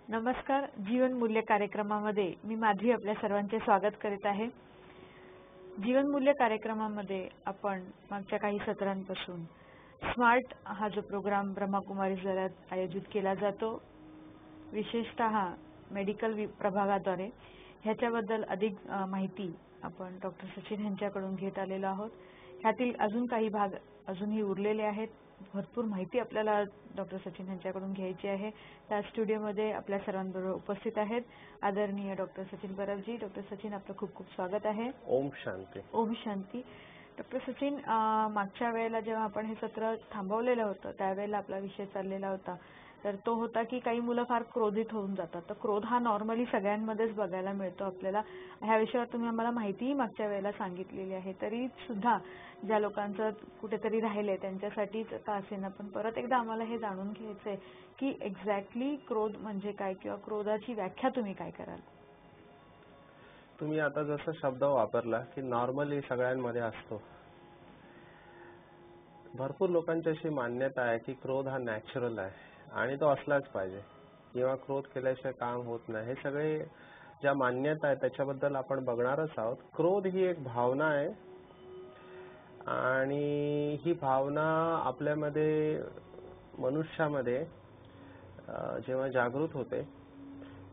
नमस्कार. जीवन मूल्य कार्यक्रमामध्ये मी माधवी आपल्या सर्वांचे स्वागत करीत आहे. जीवन मूल्य कार्यक्रमामध्ये आपण मागच्या काही सत्रांपासून स्मार्ट हा जो प्रोग्राम ब्रह्मकुमारी जरात आयोजित केला जातो, विशेषतः मेडिकल प्रभागाद्वारे, ह्याच्याबद्दल अधिक माहिती आपण डॉक्टर सचिन यांच्याकडून घेत आलेलो आहोत. ह्यातील अजून काही भाग अजूनही उरलेले आहेत. भरपूर माहिती आपल्याला डॉक्टर सचिन यांच्याकडून घ्यायची आहे. त्या स्टुडिओमध्ये आपल्या सर्वांबरोबर उपस्थित आहेत आदरणीय डॉक्टर सचिन परबजी. डॉक्टर सचिन, आपलं खूप खूप स्वागत आहे. ओम शांती. ओम शांती. डॉक्टर सचिन, मागच्या वेळेला जेव्हा आपण हे सत्र थांबवलेलं होतं त्यावेळेला आपला विषय चाललेला होता, तर तो होता की काही मुलं फार क्रोधित होऊन जातात. तर क्रोध हा नॉर्मली सगळ्यांमध्येच बघायला मिळतो आपल्याला. ह्या विषयावर तुम्ही आम्हाला माहितीही मागच्या वेळेला सांगितलेली आहे. तरी सुद्धा ज्या लोकांचं कुठेतरी राहिले त्यांच्यासाठीच का असेना, पण परत एकदा आम्हाला हे जाणून घ्यायचंय की एक्झॅक्टली क्रोध म्हणजे काय किंवा क्रोधाची व्याख्या तुम्ही काय कराल? तुम्ही आता जसा शब्द वापरला की नॉर्मली सगळ्यांमध्ये असतो, भरपूर लोकांची अशी मान्यता आहे की क्रोध हा नॅचरल आहे आणि तो असलाच पाहिजे किंवा क्रोध केल्याशिवाय काम होत नाही. हे सगळे ज्या मान्यता आहेत त्याच्याबद्दल आपण बघणारच आहोत. क्रोध ही एक भावना आहे आणि ही भावना आपल्यामध्ये, मनुष्यामध्ये जेव्हा जागृत होते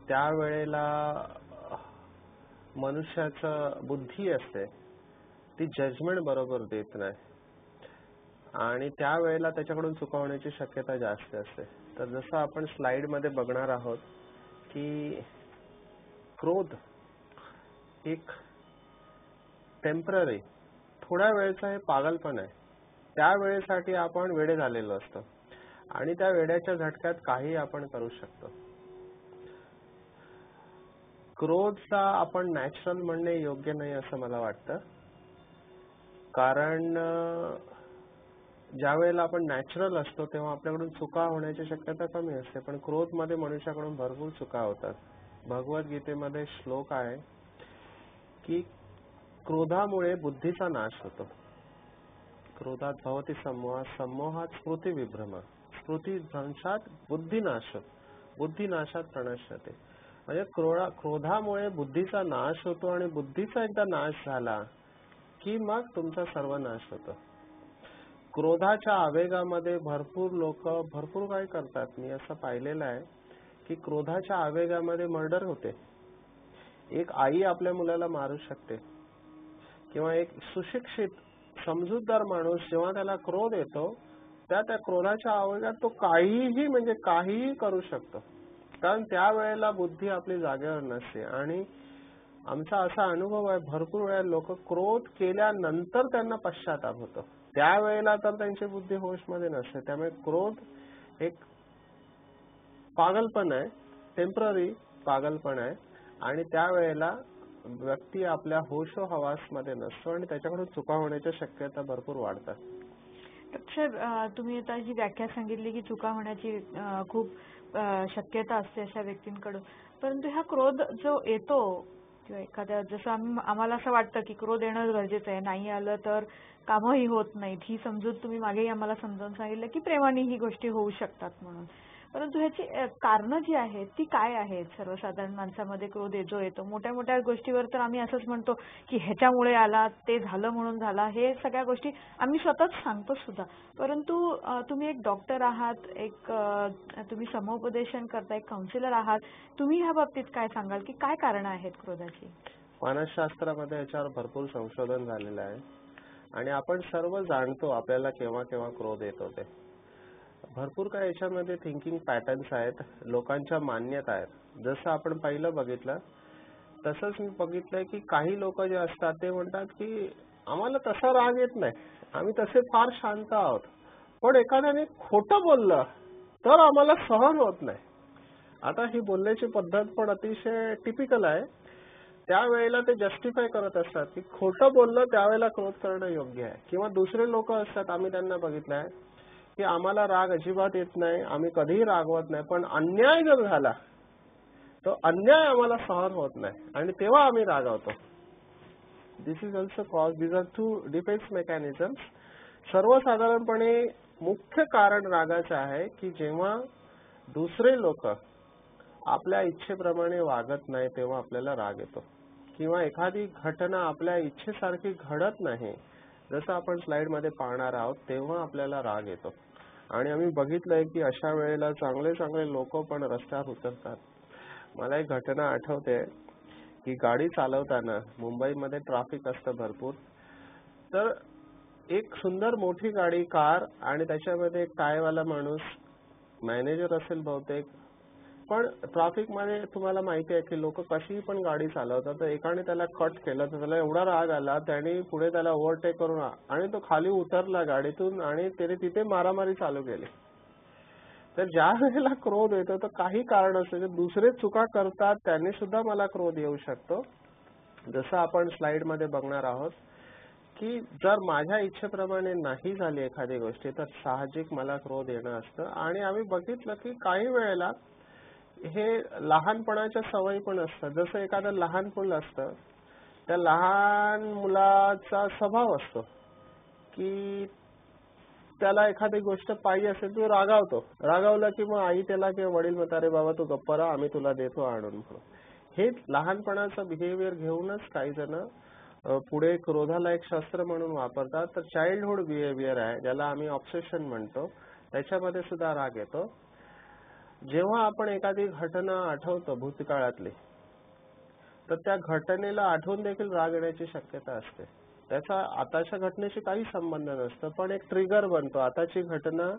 त्यावेळेला मनुष्याचं बुद्धी असते ती जजमेंट बरोबर देत नाही आणि त्यावेळेला त्याच्याकडून चुका होण्याची शक्यता जास्त असते. तर जसं आपण स्लाइड मध्ये बघणार आहोत की क्रोध एक टेम्पररी, थोड्या वेळेचा हे पागलपण आहे. त्या वेळेसाठी आपण वेडे झालेलो असतो आणि त्या वेड्याच्या झटक्यात काही आपण करू शकतो. क्रोधचा आपण नॅचरल म्हणणे योग्य नाही असं मला वाटतं, कारण ज्या वेळेला आपण नॅचरल असतो तेव्हा आपल्याकडून चुका होण्याची शक्यता कमी असते, पण क्रोध मध्ये मनुष्याकडून भरपूर चुका होतात. भगवद्गीतेमध्ये श्लोक आहे की क्रोधामुळे बुद्धीचा नाश होतो. क्रोधात भवति सम्मोह, सम्मोहात स्मृती विभ्रम, स्मृती भ्रंशात बुद्धिनाश, बुद्धिनाशात प्रणश्यते. म्हणजे क्रोधामुळे बुद्धीचा नाश होतो आणि बुद्धीचा एकदा नाश झाला की मग तुमचा सर्व नाश होतो. क्रोधाच्या आवेगामध्ये भरपूर लोक भरपूर काही करतात. मी असं पाहिलेलं आहे की क्रोधाच्या आवेगामध्ये मर्डर होते. एक आई आपल्या मुलाला मारू शकते किंवा एक सुशिक्षित समजूतदार माणूस जेव्हा त्याला क्रोध येतो त्या क्रोधाच्या आवेगात तो काहीही म्हणजे काहीही करू शकतो, कारण त्यावेळेला बुद्धी आपली जागेवर नसते. आणि आमचा असा अनुभव आहे, भरपूर वेळा लोक क्रोध केल्यानंतर त्यांना पश्चाताप होतो, त्यावेळेला तर त्यांची बुद्धी होशमध्ये नसते. त्यामुळे क्रोध एक पागलपण आहे, टेम्पररी पागलपण आहे आणि त्यावेळेला व्यक्ती आपल्या होशो हवासमध्ये नसतो आणि त्याच्याकडून चुका होण्याच्या शक्यता भरपूर वाढतात. डॉक्टर, तुम्ही आता जी व्याख्या सांगितली की चुका होण्याची खूप शक्यता असते अशा व्यक्तींकडून, परंतु हा क्रोध जो येतो किंवा एखाद्या, जसं आम्हाला असं वाटतं की क्रोध येणं गरजेचं आहे, नाही आलं तर कामही होत नाहीत, ही समजूत तुम्ही मागेही आम्हाला समजावून सांगितलं की प्रेमाने ही गोष्टी होऊ शकतात म्हणून, परंतु ह्याची कारणं जी आहेत ती काय आहेत? सर्वसाधारण माणसामध्ये क्रोध जो येतो मोठ्या मोठ्या गोष्टीवर तर आम्ही असंच म्हणतो की ह्याच्यामुळे आला, ते झालं म्हणून झाला, हे सगळ्या गोष्टी आम्ही स्वतःच सांगतो सुद्धा. परंतु तुम्ही एक डॉक्टर आहात, एक तुम्ही समुपदेशन करता, एक काउन्सिलर आहात, तुम्ही ह्या बाबतीत काय सांगाल की काय कारणं आहेत क्रोधाची? मानसशास्त्रामध्ये याच्यावर भरपूर संशोधन झालेलं आहे आणि आपण सर्व जाणतो आपल्याला केव्हा केव्हा क्रोध येत होते. भरपूर काही याच्यामध्ये थिंकिंग पॅटर्न्स आहेत, लोकांच्या मान्यता आहेत. जसं आपण पहिलं बघितलं तसंच मी बघितलंय की काही लोक जे असतात ते म्हणतात की आम्हाला तसा राग येत नाही, आम्ही तसे फार शांत आहोत, पण एखाद्याने खोटं बोललं तर आम्हाला सहन होत नाही. आता ही बोलण्याची पद्धत पण अतिशय टिपिकल आहे. त्यावेळेला ते जस्टिफाय करत असतात की खोटं बोललं त्यावेळेला क्रोध करणं योग्य आहे. किंवा दुसरे लोक असतात, आम्ही त्यांना बघितलंय की आम्हाला राग अजिबात येत नाही, आम्ही कधीही रागवत नाही, पण अन्याय जर झाला तो अन्याय आम्हाला सहन होत नाही आणि तेव्हा आम्ही रागावतो. This is also cause, this are two defence mechanisms. सर्वसाधारणपणे मुख्य कारण रागाचं आहे की जेव्हा दुसरे लोक आपल्या इच्छेप्रमाणे वागत नाही तेव्हा आपल्याला राग येतो, किंवा एखादी घटना आपल्या इच्छेसारखी घडत नाही जसं आपण स्लाइड मध्ये पाहणार आहोत तेव्हा आपल्याला राग येतो. आणि आम्ही बघितलंय की अशा वेळेला चांगले चांगले लोक पण रस्त्यावर उतरतात. मला एक घटना आठवते की गाडी चालवताना मुंबईमध्ये ट्रॅफिक असतं भरपूर, तर एक सुंदर मोठी गाडी कार आणि त्याच्यामध्ये एक टायवाला माणूस, मॅनेजर असेल बहुतेक, पण ट्रॅफिक मध्ये तुम्हाला माहिती आहे की लोक कशी पण गाडी चालवतात. तर एकाने त्याला कट केलं तर त्याला एवढा राग आला, त्याने पुढे त्याला ओव्हरटेक करून आणि तो खाली उतरला गाडीतून आणि त्याने तिथे मारामारी चालू केली. तर ज्या वेळेला क्रोध येतो तर काही कारण असतं, दुसरे चुका करतात त्यांनी सुद्धा मला क्रोध येऊ शकतो. जसं आपण स्लाइड मध्ये बघणार आहोत की जर माझ्या इच्छेप्रमाणे नाही झाली एखादी गोष्टी तर साहजिक मला क्रोध येणं असतं. आणि आम्ही बघितलं की काही वेळेला हे लहानपणाच्या सवयी पण असतात. जसं एखादं लहान मुल असतं, त्या लहान मुलाचा स्वभाव असतो की त्याला एखादी गोष्ट पाहिजे असेल तो रागावला की मग आई त्याला किंवा वडील म्हणतात अरे बाबा तू गप्प राहा, आम्ही तुला देतो आणून म्हणून. हे लहानपणाचं बिहेवियर घेऊनच काही जण पुढे क्रोधाला एक शस्त्र म्हणून वापरतात. तर चाइल्डहुड बिहेवियर आहे ज्याला आम्ही ऑब्सेशन म्हणतो, त्याच्यामध्ये सुद्धा राग येतो. जेव्हा आपण एखादी घटना आठवतो भूतकाळातली तर त्या घटनेला आठवून देखील राग येण्याची शक्यता असते. त्याचा आताच्या घटनेशी काही संबंध नसतो, पण एक ट्रिगर बनतो. आताची घटना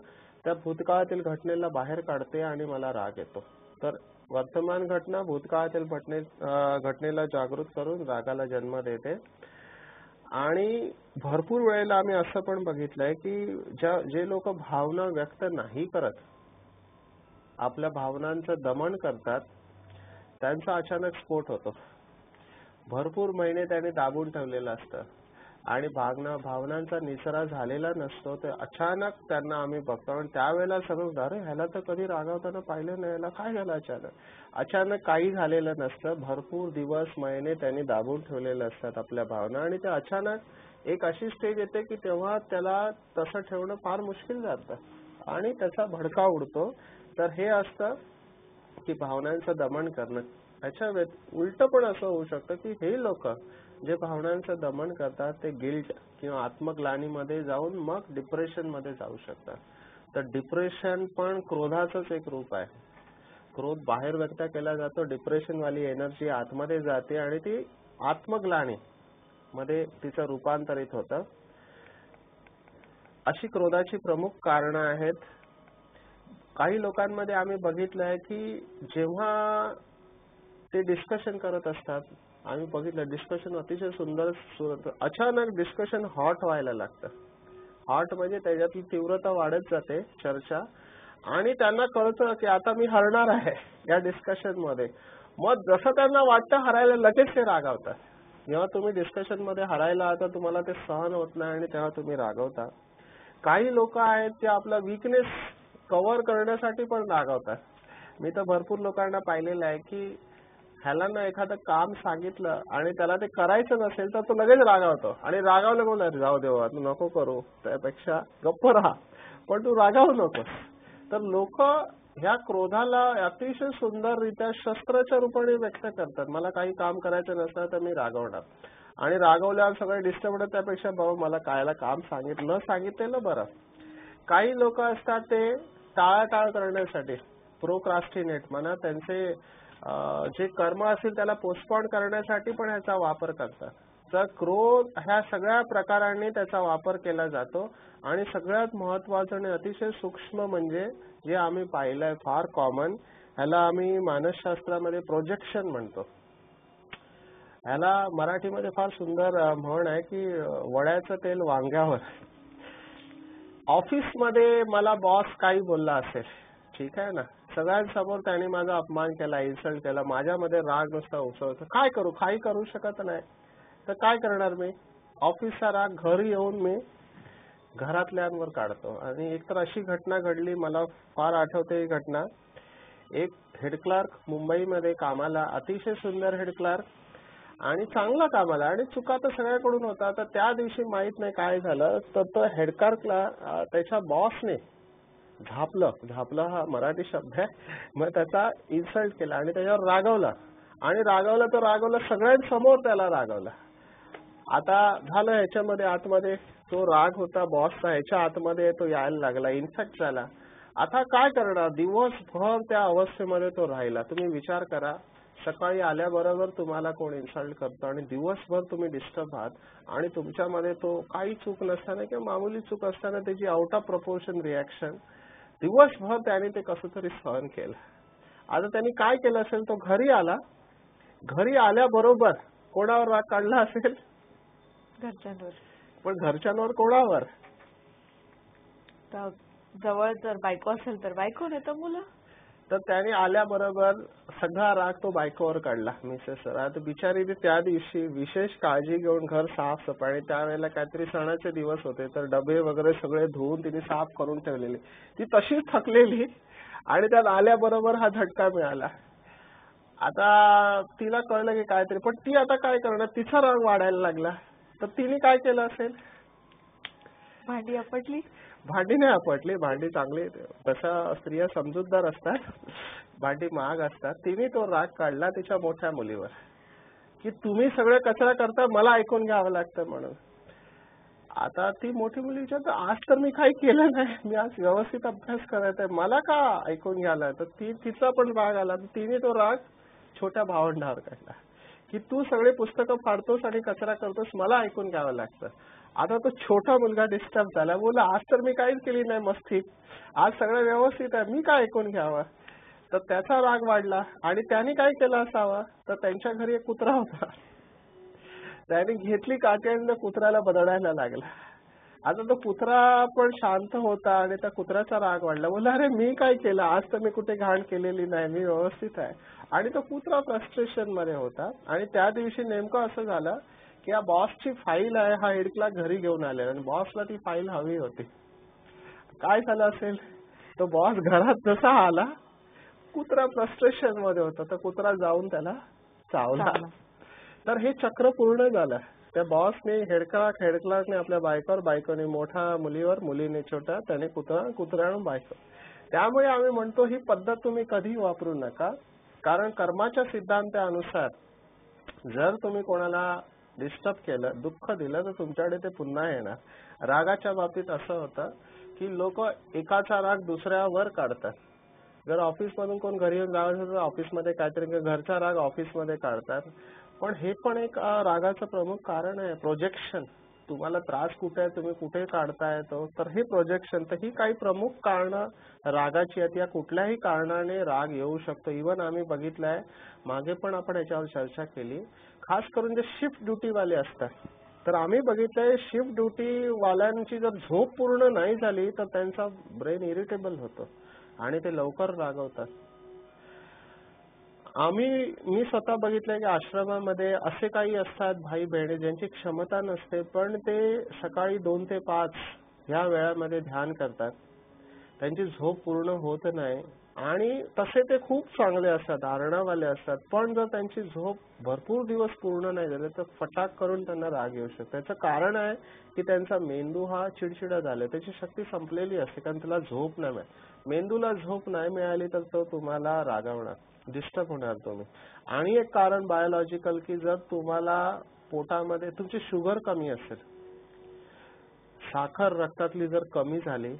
त्या भूतकाळातील घटनेला बाहेर काढते आणि मला राग येतो. तर वर्तमान घटना भूतकाळातील घटनेला जागृत करून रागाला जन्म देते. आणि भरपूर वेळेला आम्ही असं पण बघितलंय की जे लोक भावना व्यक्त नाही करत, आपल्या भावनांचं दमन करतात, त्यांचा अचानक स्फोट होतो. भरपूर महिने त्याने दाबून ठेवलेलं असतं आणि भावनांचा निचरा झालेला नसतो, ते अचानक त्यांना आम्ही बघतो आणि त्यावेळेला समजतं अरे ह्याला तर कधी रागावताना पाहिलं नाही, ह्याला काय झालं अचानक काही झालेलं नसतं. भरपूर दिवस महिने त्यांनी दाबून ठेवलेलं असतात आपल्या भावना आणि ते अचानक एक अशी स्टेज येते की तेव्हा त्याला तसं ठेवणं फार मुश्किल जातं आणि त्याचा भडका उडतो. तर हे असतं की भावनांचं दमन करणं. याच्या उलट पण असं होऊ शकतं की हे लोक जे भावनांचं दमन करतात ते गिल्ट किंवा आत्मग्लानीमध्ये जाऊन मग डिप्रेशन मध्ये जाऊ शकतात. तर डिप्रेशन पण क्रोधाचंच एक रूप आहे. क्रोध बाहेर व्यक्त केला जातो, डिप्रेशन वाली एनर्जी आतमध्ये जाते आणि ती आत्मग्लानी मध्ये तिचं रूपांतरित होतं. अशी क्रोधाची प्रमुख कारणं आहेत. काही लोकांमध्ये आम्ही बघितलं आहे की जेव्हा ते डिस्कशन करत असतात, आम्ही बघितलं डिस्कशन अतिशय सुंदर, अचानक डिस्कशन हॉट व्हायला लागतं. हॉट म्हणजे त्याच्यातली तीव्रता वाढत जाते चर्चा आणि त्यांना कळतं की आता मी हरणार आहे या डिस्कशन मध्ये. मग जसं त्यांना वाटतं हरायला लगेच ते रागावतात. जेव्हा तुम्ही डिस्कशन मध्ये हरायला आता तुम्हाला ते सहन होत नाही आणि तेव्हा तुम्ही रागवता. काही लोक आहेत ते आपला वीकनेस कव्हर करण्यासाठी पण रागवतात. मी तर भरपूर लोकांना पाहिलेलं आहे की ह्याला ना एखादं काम सांगितलं आणि त्याला ते करायचं नसेल तर तो लगेच रागावतो आणि रागावलं बोलला जाऊ देवा तू नको करू, त्यापेक्षा गप्प राहा, पण तू रागावू नकोस. तर लोक ह्या क्रोधाला अतिशय सुंदररित्या शस्त्राच्या रूपाने व्यक्त करतात. मला काही काम करायचं नसलं तर मी रागवणार आणि रागवल्यावर सगळे डिस्टर्ब होतात, त्यापेक्षा बाबा मला कायला काम न सांगितलेलं बरं. काही लोक असतात ते टाळाटाळ करण्यासाठी, प्रोक्रास्टिनेट म्हणा, त्यांचे जे कर्म असेल त्याला पोस्टपोन करण्यासाठी पण ह्याचा वापर करतात. तर क्रोध ह्या सगळ्या प्रकारांनी त्याचा वापर केला जातो. आणि सगळ्यात महत्वाचं आणि अतिशय सूक्ष्म म्हणजे जे आम्ही पाहिलंय फार कॉमन, ह्याला आम्ही मानसशास्त्रामध्ये प्रोजेक्शन म्हणतो. ह्याला मराठीमध्ये फार सुंदर म्हण आहे की वड्याचं तेल वांग्यावर. ऑफिसमध्ये मला बॉस काही बोलला असेल, ठीक आहे ना, सगळ्यांसमोर त्याने माझा अपमान केला, इन्सल्ट केला, माझ्यामध्ये राग नुसता उसळतो. काय करू, काही करू शकत नाही. तर काय करणार मी, ऑफिसचा राग घरी येऊन मी घरातल्यांवर काढतो. आणि एकतर अशी घटना घडली, मला फार आठवते ही घटना. एक हेड क्लार्क मुंबईमध्ये कामाला, अतिशय सुंदर हेड क्लार्क आणि चांगला कामाला, आणि चुका तर सगळ्याकडून होता. तर त्या दिवशी माहित नाही काय झालं, तर तो हेड क्लार्कला त्याच्या बॉसने झापलं हा मराठी शब्द आहे. मग त्याचा इन्सल्ट केला आणि त्याच्यावर रागवला सगळ्यांसमोर त्याला रागवला. आता झालं ह्याच्यामध्ये आतमध्ये तो राग होता बॉसचा, ह्याच्या आतमध्ये तो यायला लागला, इन्फेक्ट झाला. आता काय करणार, दिवसभर त्या अवस्थेमध्ये तो राहिला. तुम्ही विचार करा, सकाळी आल्याबरोबर तुम्हाला कोण इन्सल्ट करतो आणि दिवसभर तुम्ही डिस्टर्ब आहात आणि तुमच्यामध्ये तो काही चूक नसताना किंवा मामूली चूक असताना त्याची आउट ऑफ प्रपोर्शन रिॲक्शन, दिवसभर त्याने ते कसं तरी सहन केलं. आता त्यांनी काय केलं असेल, तो घरी आला, घरी आल्याबरोबर कोणावर राग काढला असेल, घरच्यांवर. पण घरच्यांवर कोणावर, जवळ जर बायको असेल तर बायको, नाही तर मुलं. तर त्याने आल्याबरोबर सगळा राग तो बायकोवर काढला, मिसेसवर. आता बिचारीने त्या दिवशी विशेष काळजी घेऊन घर साफसफाई, त्यावेळेला काहीतरी सणाचे दिवस होते तर डबे वगैरे सगळे धुवून तिने साफ करून ठेवलेले. ती तशीच थकलेली आणि त्यात आल्याबरोबर हा झटका मिळाला. आता तिला कळलं की काहीतरी, पण ती आता काय करणार, तिचा राग वाढायला लागला. तर तिने काय केलं असेल, भांडी आपटली. भांडी नाही आपटली, भांडी चांगली, तशा स्त्रिया समजूतदार असतात, भांडी महाग असतात. तिने तो राग काढला तिच्या मोठ्या मुलीवर की तुम्ही सगळं कचरा करता, मला ऐकून घ्यावं लागतं म्हणून. आता ती मोठी मुली विचारते, आज तर मी काही केलं नाही, मी आज व्यवस्थित अभ्यास करायचा आहे, मला का ऐकून घ्यायला. तर तिचा पण राग आला. तिने तो राग छोट्या भावंडावर काढला की तू सगळे पुस्तकं फाडतोस आणि कचरा करतोस, मला ऐकून घ्यावं लागतं. आता तो छोटा मुलगा डिस्टर्ब झाला, बोला आज तर मी काहीच केली नाही मस्ती, आज सगळं व्यवस्थित आहे, मी काय ऐकून घ्यावं. तर त्याचा राग वाढला आणि त्याने काय केलं असावं, तर त्यांच्या घरी एक कुत्रा होता, त्याने घेतली काठी आणि त्या कुत्र्याला बदडायला लागला. आता तो कुत्रा पण शांत होता आणि त्या कुत्र्याचा राग वाढला, बोला अरे मी काय केलं, आज तर मी कुठे घाण केलेली नाही, मी व्यवस्थित आहे. आणि तो कुत्रा फ्रस्ट्रेशन मध्ये होता. आणि त्या दिवशी नेमकं असं झालं की या बॉसची फाईल आहे, हा हेडक्ला घरी घेऊन आले आणि बॉसला ती फाईल हवी होती. काय झालं असेल, तो बॉस घरात जसा आला, कुत्रा फ्रस्ट्रेशन मध्ये होता, तर कुत्रा जाऊन त्याला चावला. तर हे चक्र पूर्ण झालं. त्या बॉसने हेडक्लार्कने आपल्या बायकोवर, बायकोने मोठ्या मुलीवर, मुलीने छोट्या, त्याने कुत्र्यानं बायको. त्यामुळे आम्ही म्हणतो ही पद्धत तुम्ही कधी वापरू नका, कारण कर्माच्या सिद्धांतानुसार जर तुम्ही कोणाला डिस्टर्ब केलं, दुःख दिलं, तर तुमच्याकडे ते पुन्हा येणार. रागाच्या बाबतीत असं होतं की लोक एकाचा राग दुसऱ्यावर काढतात. जर ऑफिसमधून कोण घरी येऊन जावं तर ऑफिसमध्ये काहीतरी, घरचा राग ऑफिसमध्ये काढतात. पण हे पण एक रागाचं प्रमुख कारण आहे, प्रोजेक्शन. तुम्हाला त्रास कुठे आहे, तुम्ही कुठे काढताय तो, तर हे प्रोजेक्शन. तर ही काही प्रमुख कारणं रागाची आहेत. या कुठल्याही कारणाने राग येऊ शकतो. इव्हन आम्ही बघितलंय, मागे पण आपण याच्यावर चर्चा केली, खास करून जे शिफ्ट ड्युटी वाले असतात, तर आम्ही बघितलंय शिफ्ट ड्युटी वाल्यांची जर झोप पूर्ण नाही झाली तर त्यांचा ब्रेन इरिटेबल होतो आणि ते लवकर रागवतात. मी स्वतः बघितलंय की आश्रमामध्ये असे काही असतात भाई बहिणी ज्यांची क्षमता नसते, पण ते सकाळी 2 ते 5 ह्या वेळामध्ये ध्यान करतात, त्यांची झोप पूर्ण होत नाही आणि तसे ते खूप चांगले असतात, आरणावाले असतात. पण जर त्यांची झोप भरपूर दिवस पूर्ण नाही झाली तर फटाक करून त्यांना राग येऊ शकतो. त्याचं कारण आहे की त्यांचा मेंदू हा चिडचिडा झाला, त्याची शक्ती संपलेली असते, कारण त्याला झोप नाही मिळाली. मेंदूला झोप नाही मिळाली तर तो तुम्हाला रागवणार, डिस्टर्ब होणार तुम्ही. आणि एक कारण बायोलॉजिकल की जर तुम्हाला पोटामध्ये तुमची शुगर कमी असेल, साखर रक्तातली जर कमी झाली,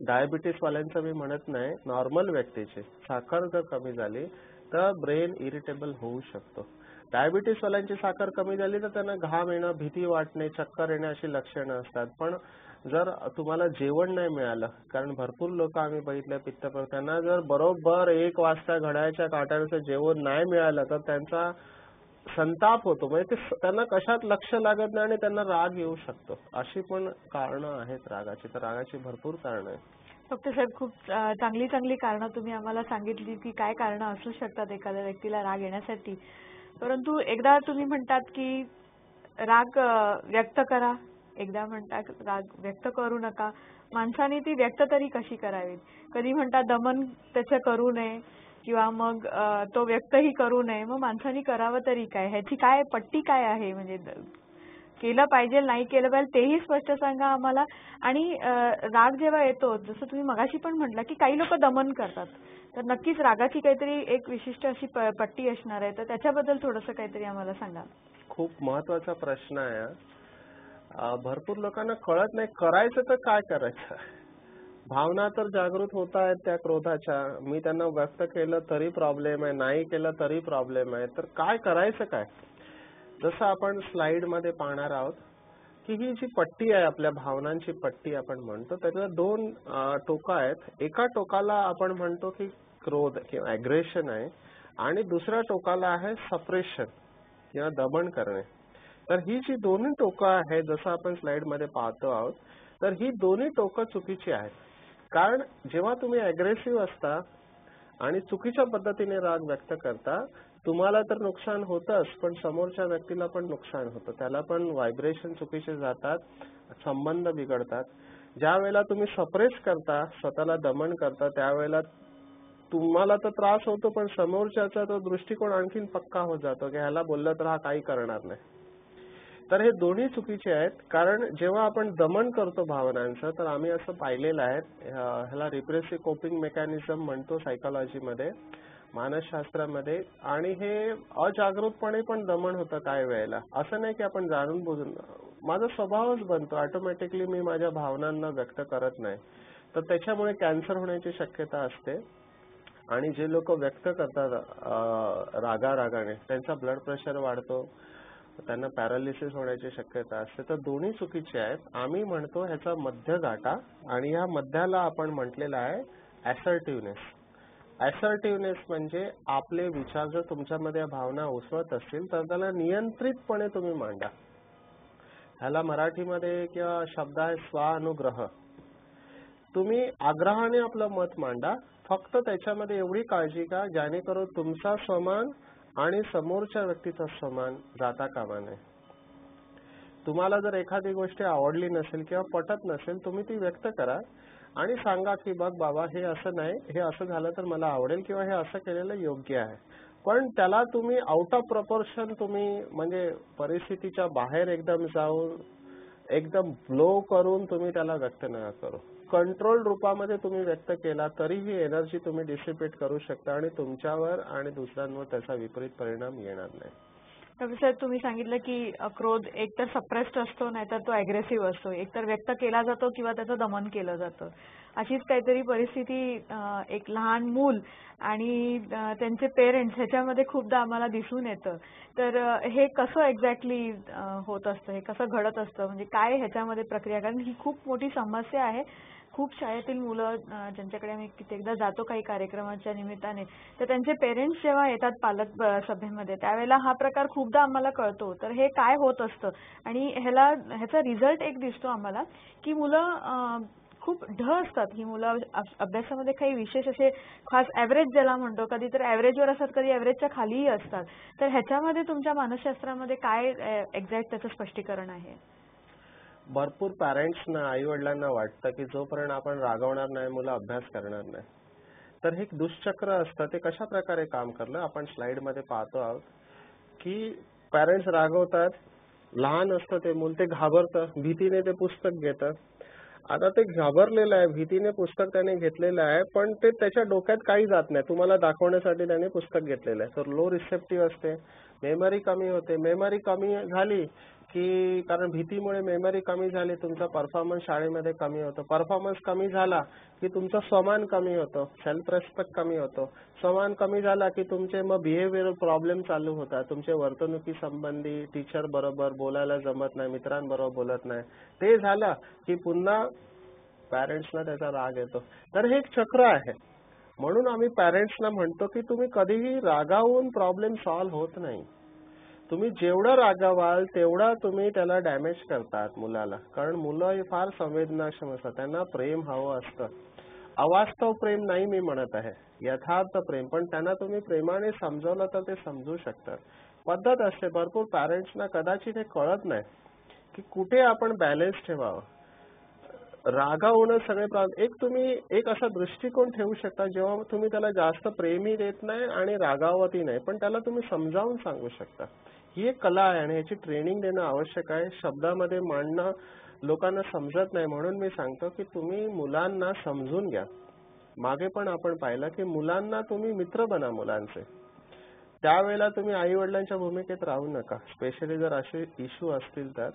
डायबिटीस वाल्यांचं मी म्हणत नाही, नॉर्मल व्यक्तीची साखर जर कमी झाली तर ब्रेन इरिटेबल होऊ शकतो. डायबिटीस वाल्यांची साखर कमी झाली तर त्यांना घाम येणं, भीती वाटणे, चक्कर येणे अशी लक्षणं असतात. पण जर तुम्हाला जेवण नाही मिळालं, कारण भरपूर लोक आम्ही बघितलं पित्तपर, त्यांना जर बरोबर 1 वाजता घड्याळाच्या काट्यानुसार जेवण नाही मिळालं तर त्यांचा संताप होतो, म्हणजे त्यांना कशात लक्ष लागत नाही आणि त्यांना राग येऊ शकतो. अशी पण कारणं आहेत रागाची. तर रागाची भरपूर कारणं आहेत. डॉक्टर साहेब, खूप चांगली कारणं तुम्ही आम्हाला सांगितली की काय कारणं असू शकतात एखाद्या व्यक्तीला राग येण्यासाठी. परंतु एकदा तुम्ही म्हणतात की राग व्यक्त करा, एकदा म्हणतात राग व्यक्त करू नका. माणसाने ती व्यक्त तरी कशी करावी? कधी म्हणतात दमन त्याचं करू नये किंवा मग तो व्यक्तही करू नये. मग माणसाने करावं तरी काय? ह्याची काय पट्टी काय आहे? म्हणजे केलं पाहिजे नाही केलं पाहिजे तेही स्पष्ट सांगा आम्हाला. आणि राग जेव्हा येतो, जसं तुम्ही मगाशी पण म्हटलं की काही लोक दमन करतात, तर नक्कीच रागाची काहीतरी एक विशिष्ट अशी पट्टी असणार आहे, तर त्याच्याबद्दल थोडंसं काहीतरी आम्हाला सांगा. खूप महत्वाचा प्रश्न आहे हा. भरपूर लोकांना कळत नाही करायचं तर काय करायचं. भावना तर जागृत होत आहेत त्या क्रोधाच्या. मी त्यांना व्यक्त केलं तरी प्रॉब्लेम आहे, नाही केलं तरी प्रॉब्लेम आहे. तर काय करायचं काय? जसं आपण स्लाइड मध्ये पाहणार आहोत की ही जी पट्टी आहे, आपल्या भावनांची पट्टी आपण म्हणतो, त्याला दोन टोकं आहेत. एका टोकाला आपण म्हणतो की क्रोध किंवा अग्रेशन आहे आणि दुसऱ्या टोकाला आहे सप्रेशन किंवा दमन करणे. तर ही जी दोन्ही टोकं आहेत, जसं आपण स्लाइड मध्ये पाहतो आहोत, तर ही दोन्ही टोकं चुकीची आहेत. कारण जेव्हा तुम्ही अग्रेसिव्ह असता आणि चुकीच्या पद्धतीने राग व्यक्त करता, तुम्हाला तर नुकसान होतंच, पण समोरच्या व्यक्तीला पण नुकसान होतं, त्याला पण व्हायब्रेशन चुकीचे जातात, संबंध बिघडतात. ज्या वेळेला तुम्ही सप्रेस करता, स्वतःला दमन करता, त्यावेळेला तुम्हाला तर त्रास होतो, पण समोरच्याचा तो दृष्टिकोन आणखीन पक्का होत जातो की ह्याला बोललं तर हा काही करणार नाही. तर हे दोन्ही चुकीचे आहेत. कारण जेव्हा आपण दमन करतो भावनांचं, तर आम्ही असं पाहिलेलं आहे, ह्याला रिप्रेसिव्ह कोपिंग मेकॅनिझम म्हणतो सायकोलॉजीमध्ये, मानसशास्त्रामध्ये. आणि हे अजागृतपणे पण दमन होतं काही वेळेला. असं नाही की आपण जाणून बुजून, माझा स्वभावच बनतो, ऑटोमॅटिकली मी माझ्या भावनांना व्यक्त करत नाही, तर त्याच्यामुळे कॅन्सर होण्याची शक्यता असते. आणि जे लोक व्यक्त करतात रागाने, त्यांचा ब्लड प्रेशर वाढतो, त्यांना पॅरालिसिस होण्याची शक्यता असते. तर दोन्ही चुकीचे आहेत. आम्ही म्हणतो ह्याचा मध्य गाठा, आणि ह्या मध्याला आपण म्हटलेलं आहे असर्टिव्हनेस. असर्टिव्हनेस म्हणजे आपले विचार जर तुमच्यामध्ये भावना उसळत असतील तर त्याला नियंत्रितपणे तुम्ही मांडा. ह्याला मराठीमध्ये किंवा शब्द आहे स्वानुग्रह. तुम्ही आग्रहाने आपलं मत मांडा, फक्त त्याच्यामध्ये एवढी काळजी का जेणेकरून तुमचा समान आणि समोरच्या व्यक्तीचा समान जाता कामा नये. तुम्हाला जर एखादी गोष्ट आवडली नसेल किंवा पटत नसेल, तुम्ही ती व्यक्त करा आणि सांगा की बघ बाबा, हे असं नाही, हे असं झालं तर मला आवडेल किंवा हे असं केलेलं योग्य आहे. पण त्याला तुम्ही आउट ऑफ प्रपोर्शन, तुम्ही म्हणजे परिस्थितीच्या बाहेर एकदम जाऊन एकदम ब्लो करून तुम्ही त्याला व्यक्त नका करू. कंट्रोल रूपामध्ये तुम्ही व्यक्त केला तरी ही एनर्जी तुम्ही डिसिपेट करू शकता आणि तुमच्यावर आणि दुसऱ्यांवर त्याचा विपरीत परिणाम येणार नाही. सर, तुम्ही सांगितलं की क्रोध एकतर सप्रेस्ड असतो, नाहीतर तो अग्रेसिव्ह असतो, एकतर व्यक्त केला जातो किंवा त्याचं दमन केलं जातं. अशीच काहीतरी परिस्थिती एक लहान मूल आणि त्यांचे पेरेंट्स ह्याच्यामध्ये खूपदा आम्हाला दिसून येतं. तर हे कसं एक्झॅक्टली होत असतं, हे कसं घडत असतं, म्हणजे काय ह्याच्यामध्ये प्रक्रिया? कारण ही खूप मोठी समस्या आहे. खूप शाळेतील मुलं ज्यांच्याकडे आम्ही कित्येकदा जातो काही कार्यक्रमाच्या निमित्ताने, तर त्यांचे पेरेंट्स जेव्हा येतात पालक सभेमध्ये, त्यावेळेला हा प्रकार खूपदा आम्हाला कळतो. तर हे काय होत असतं आणि ह्याचा रिझल्ट एक दिसतो आम्हाला की मुलं खूप ढ असतात. ही मुलं अभ्यासामध्ये काही विशेष असे खास ॲव्हरेज ज्याला म्हणतो, कधी तर ॲव्हरेजवर असतात, कधी ॲव्हरेजच्या खालीही असतात. तर ह्याच्यामध्ये तुमच्या मानसशास्त्रामध्ये काय एक्झॅक्ट त्याचं स्पष्टीकरण आहे? भरपूर पॅरेंट्सना, आई वडिलांना वाटतं की जोपर्यंत आपण रागवणार नाही मुलं अभ्यास करणार नाही. तर हे एक दुष्चक्र असतं. ते कशा प्रकारे काम करलं आपण स्लाइड मध्ये पाहतो आहोत की पॅरेंट्स रागवतात, लहान असतं ते मूल, ते घाबरतं, भीतीने ते पुस्तक घेतं. आता ते घाबरलेलं आहे, भीतीने पुस्तक त्याने घेतलेलं आहे, पण ते त्याच्या डोक्यात काही जात नाही, तुम्हाला दाखवण्यासाठी त्याने पुस्तक घेतलेलं आहे. तर लो रिसेप्टिव्ह असते, मेमरी कमी होते. मेमरी कमी झाली की, कारण भीतीमुळे मेमरी कमी झाली, तुमचा परफॉर्मन्स शाळेमध्ये कमी होतो. परफॉर्मन्स कमी झाला की तुमचा समान कमी होतो, सेल्फ रेस्पेक्ट कमी होतो. समान कमी झाला की तुमचे मग बिहेवियरल प्रॉब्लेम चालू होतात, तुमचे वर्तणुकी संबंधी, टीचर बरोबर बोलायला जमत नाही, मित्रांबरोबर बोलत नाही. ते झालं की पुन्हा पॅरेंट्सला त्याचा राग येतो. तर हे एक चक्र आहे. म्हणून आम्ही पॅरेंट्सना म्हणतो की तुम्ही कधीही रागावून प्रॉब्लेम सॉल्व्ह होत नाही. तुम्ही जेवढं रागावाल तेवढा तुम्ही त्याला डॅमेज करतात मुलाला. कारण मुलं हे फार संवेदनाक्षम असतात, त्यांना प्रेम हवं असतं. अवास्तव प्रेम नाही मी म्हणत आहे, यथार्थ प्रेम. पण त्यांना तुम्ही प्रेमाने समजवलं तर ते समजू शकतात. पद्धत असते. भरपूर पॅरेंट्सना कदाचित हे कळत नाही की कुठे आपण बॅलन्स ठेवावं. रागावणं एक तुम्ही एक असा दृष्टिकोन ठेवू शकता जेव्हा तुम्ही त्याला जास्त प्रेमही देत नाही आणि रागावतही नाही, पण त्याला तुम्ही समजावून सांगू शकता. ही एक कला आहे आणि याची ट्रेनिंग देणं आवश्यक आहे. शब्दामध्ये मांडणं लोकांना समजत नाही, म्हणून मी सांगतो की तुम्ही मुलांना समजून घ्या. मागे पण आपण पाहिलं की मुलांना तुम्ही मित्र बना मुलांचे. त्यावेळेला तुम्ही आई वडिलांच्या भूमिकेत राहू नका. स्पेशली जर असे इश्यू असतील तर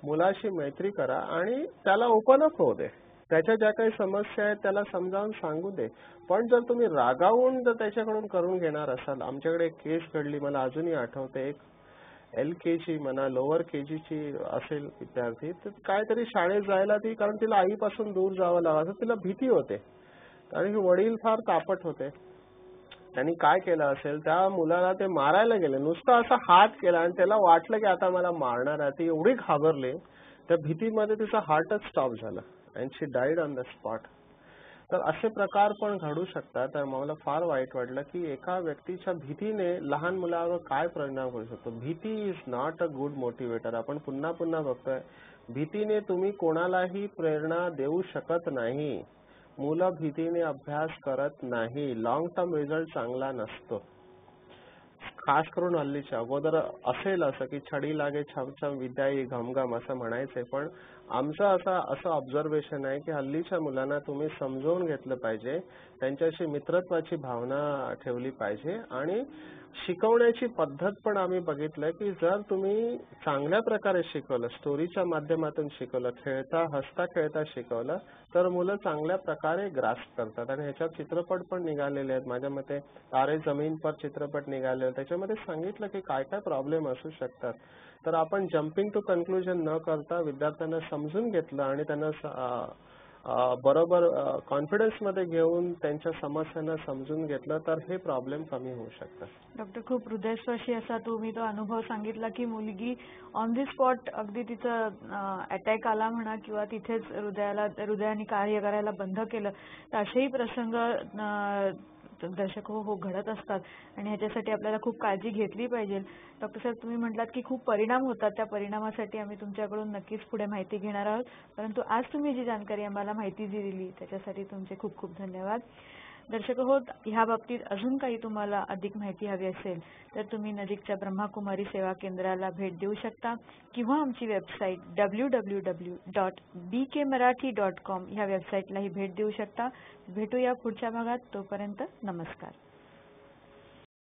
मुलाशी मैत्री करा आणि त्याला ओपन अप होऊ दे. त्याच्या ज्या काही समस्या आहेत त्याला समजावून सांगू दे. पण जर तुम्ही रागावून जर त्याच्याकडून करून घेणार असाल, आमच्याकडे एक केस घडली, मला अजूनही आठवते. एक LKG म्हणा लोअर KGची असेल विद्यार्थी, तर काहीतरी शाळेत जायला ती, कारण तिला आईपासून दूर जावं लागायचं, तिला भीती होते कारण की वडील फार तापट होते. त्यांनी काय केलं असेल, त्या मुलाला ते मारायला गेले, नुसता असा हात केला आणि त्याला वाटलं की आता मला मारणार आहे. ती एवढी घाबरली, त्या भीतीमध्ये तिचा हार्टच स्टॉप झाला and she died on the spot. तर असे प्रकार पण घडू शकतात. तर मला फार वाईट वाटलं की एका व्यक्तीच्या भीतीने लहान मुलावर काय परिणाम करू शकतो. भीती is not a good motivator. आपण पुन्हा पुन्हा बघतोय, भीतीने तुम्ही कोणालाही प्रेरणा देऊ शकत नाही. मुलं भीतीने अभ्यास करत नाही. लॉंग टर्म रिझल्ट चांगला नसतो. खास करून हल्लीच्या अगोदर असेल असं की छडी लागे छमछम विद्या येई घमघम असं म्हणायचंय, पण आमचं असं ऑब्झर्वेशन आहे की हल्लीच्या मुलांना तुम्ही समजावून घेतलं पाहिजे, त्यांच्याशी मित्रत्वाची भावना ठेवली पाहिजे आणि शिकवण्याची पद्धत पण आम्ही बघितलं की जर तुम्ही चांगल्या प्रकारे शिकवलं, स्टोरीच्या माध्यमातून शिकवलं, खेळता हसता खेळता शिकवलं, तर मुलं चांगल्या प्रकारे ग्रास्प करतात. आणि ह्याच्यात चित्रपट पण निघालेले आहेत. माझ्या मते तारे जमीन पर चित्रपट निघाले, त्याच्यामध्ये सांगितलं की काय काय प्रॉब्लेम असू शकतात. तर आपण जम्पिंग टू कन्क्लुजन न करता विद्यार्थ्यांना समजून घेतलं आणि त्यांना बरोबर कॉन्फिडन्स मध्ये घेऊन त्यांच्या समस्यांना समजून घेतलं तर हे प्रॉब्लेम कमी होऊ शकतात. डॉक्टर, खूप हृदयस्पर्शी असा तुम्ही तो अनुभव सांगितला की मुलगी ऑन दी स्पॉट अगदी तिचं अटॅक आला म्हणा किंवा तिथेच हृदयाने कार्य करायला बंद केलं, तर असेही प्रसंग दर्शक हो घडत असतात आणि ह्याच्यासाठी आपल्याला खूप काळजी घेतली पाहिजे. डॉक्टर साहेब, तुम्ही म्हटलात की खूप परिणाम होतात, त्या परिणामासाठी आम्ही तुमच्याकडून नक्कीच पुढे माहिती घेणार आहोत. परंतु आज तुम्ही जी जानकारी आम्हाला माहिती दिली त्याच्यासाठी तुमचे खूप खूप धन्यवाद. दर्शक हो, ह्या बाबतीत अजून काही तुम्हाला अधिक माहिती हवी असेल तर तुम्ही नजीकच्या ब्रह्माकुमारी सेवा केंद्राला भेट देऊ शकता किंवा आमची वेबसाईट www.bkmarathi.com ह्या वेबसाईटलाही भेट देऊ शकता. भेटूया पुढच्या भागात. तोपर्यंत नमस्कार.